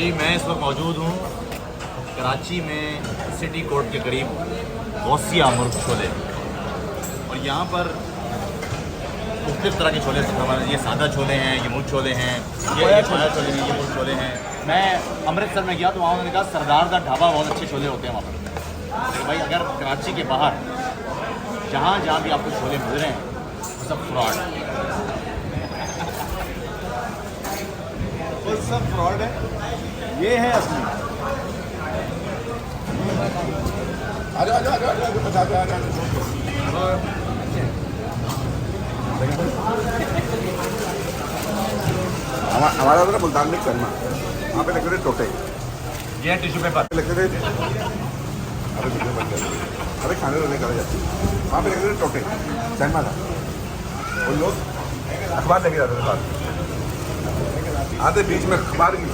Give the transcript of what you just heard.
जी मैं इस वक्त मौजूद हूँ कराची में सिटी कोर्ट के करीब गौसिया मुर्ग छोले, और यहाँ पर मुख्तलिफ तरह के छोले हमारे, ये सादा छोले हैं, ये मुर्ग छोले हैं, ये खोया छोले हैं, ये मुर्ग छोले हैं। मैं अमृतसर में गया तो वहाँ उन्होंने कहा सरदार का ढाबा बहुत अच्छे छोले होते हैं वहाँ पर। लेकिन भाई अगर कराची के बाहर जहाँ जहाँ भी आपको छोले मिल रहे हैं वो सब फ्रॉड है, वो सब फ्रॉड है, ये है असली। हमारा था ना मुल्तान में शर्मा, वहाँ पे लगे थे टोटे, ये है टिश्यू पेपर। लगते थे अरे खाने वाने करा जाते, वहाँ पे लगे थे टोटे, शर्मा था। वो लोग अखबार लेके जाते थे साथ, आते बीच में अखबार की